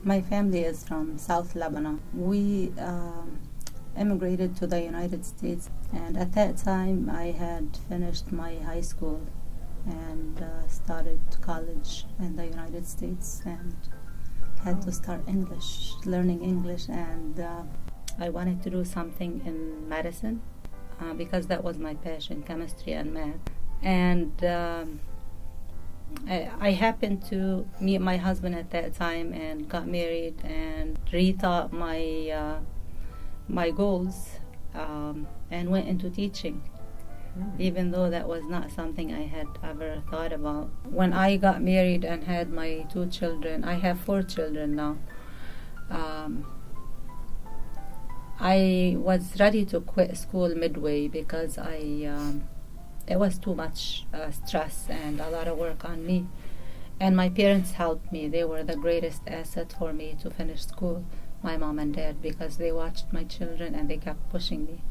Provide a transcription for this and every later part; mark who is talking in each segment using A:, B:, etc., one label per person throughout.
A: My family is from South Lebanon. We immigrated to the United States, and at that time I had finished my high school and started college in the United States and had to start learning English, and I wanted to do something in medicine because that was my passion, chemistry and math. And I happened to meet my husband at that time and got married and rethought my goals and went into teaching, even though that was not something I had ever thought about. When I got married and had my 2 children, I have 4 children now, I was ready to quit school midway because it was too much stress and a lot of work on me. And my parents helped me. They were the greatest asset for me to finish school, my mom and dad, because they watched my children and they kept pushing me.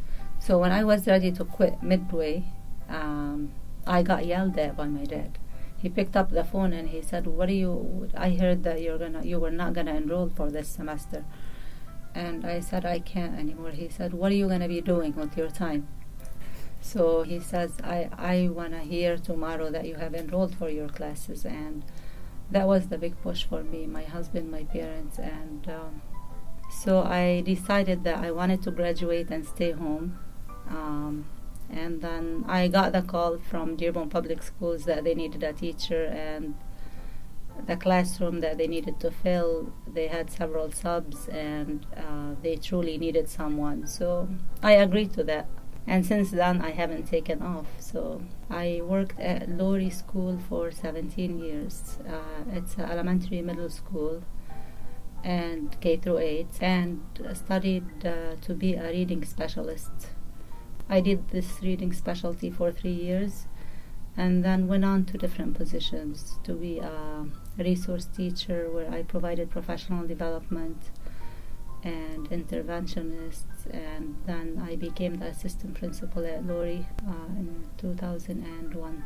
A: So when I was ready to quit midway, I got yelled at by my dad. He picked up the phone and he said, I heard that you were not gonna enroll for this semester. And I said, I can't anymore. He said, what are you gonna be doing with your time? So he says, I want to hear tomorrow that you have enrolled for your classes. And that was the big push for me, my husband, my parents. And so I decided that I wanted to graduate and stay home. And then I got the call from Dearborn Public Schools that they needed a teacher, and the classroom that they needed to fill, they had several subs, and they truly needed someone. So I agreed to that. And since then, I haven't taken off. So I worked at Lowry School for 17 years. It's an elementary middle school and K through 8, and studied to be a reading specialist. I did this reading specialty for 3 years and then went on to different positions to be a resource teacher, where I provided professional development and interventionists, and then I became the assistant principal at Lowry in 2001.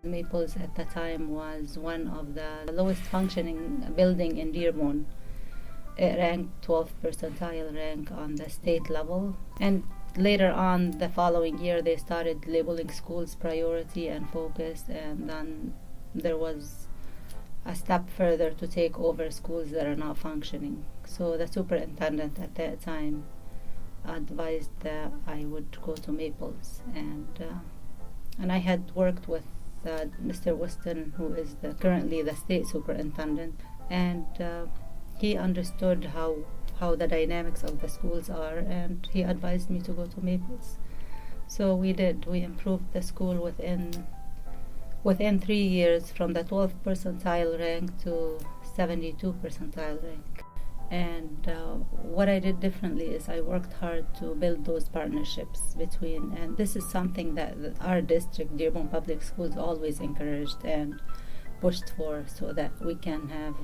A: Maples at the time was one of the lowest functioning building in Dearborn. It ranked 12th percentile rank on the state level. And later on, the following year, they started labeling schools priority and focus, and then there was a step further to take over schools that are not functioning. So the superintendent at that time advised that I would go to Maples, and I had worked with Mr. Weston, who is currently the state superintendent, and he understood how the dynamics of the schools are, and he advised me to go to Maples. So we did. We improved the school within 3 years from the 12th percentile rank to 72 percentile rank. And what I did differently is I worked hard to build those partnerships between, and this is something that our district, Dearborn Public Schools, always encouraged and pushed for, so that we can have,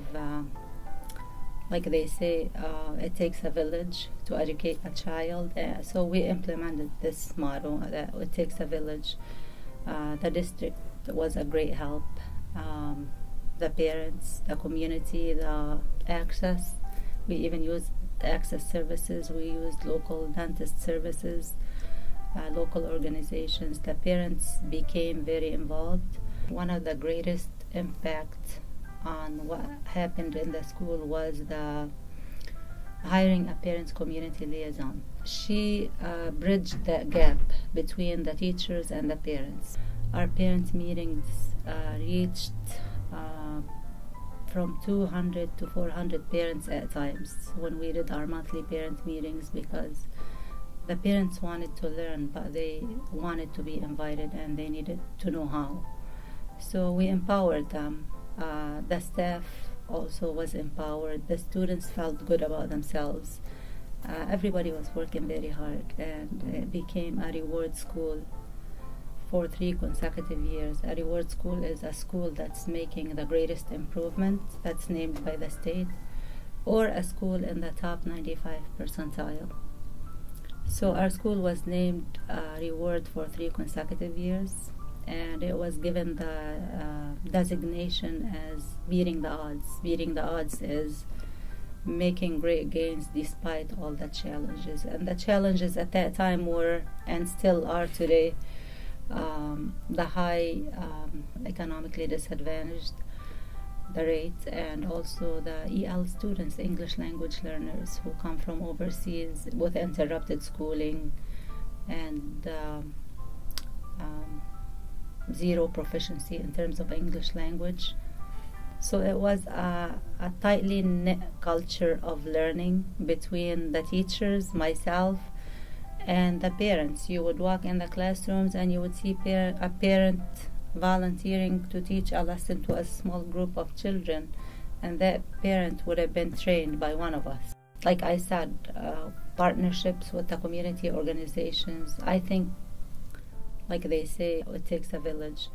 A: like they say, it takes a village to educate a child. So we implemented this motto that it takes a village. The district was a great help. The parents, the community, the access. We even used access services. We used local dentist services, local organizations. The parents became very involved. One of the greatest impacts on what happened in the school was the hiring a parents community liaison. She bridged that gap between the teachers and the parents. Our parents meetings reached from 200 to 400 parents at times when we did our monthly parent meetings, because the parents wanted to learn, but they wanted to be invited and they needed to know how. So we empowered them. The staff also was empowered. The students felt good about themselves. Everybody was working very hard, and it became a reward school for 3 consecutive years. A reward school is a school that's making the greatest improvement, that's named by the state, or a school in the top 95 percentile. So our school was named reward for 3 consecutive years, and it was given the designation as beating the odds. Beating the odds is making great gains despite all the challenges. And the challenges at that time were, and still are today, the high economically disadvantaged, the rate, and also the EL students, English language learners, who come from overseas with interrupted schooling and zero proficiency in terms of English language. So it was a tightly knit culture of learning between the teachers, myself, and the parents. You would walk in the classrooms and you would see a parent volunteering to teach a lesson to a small group of children, and that parent would have been trained by one of us. Like I said, partnerships with the community organizations. I think, like they say, it takes a village.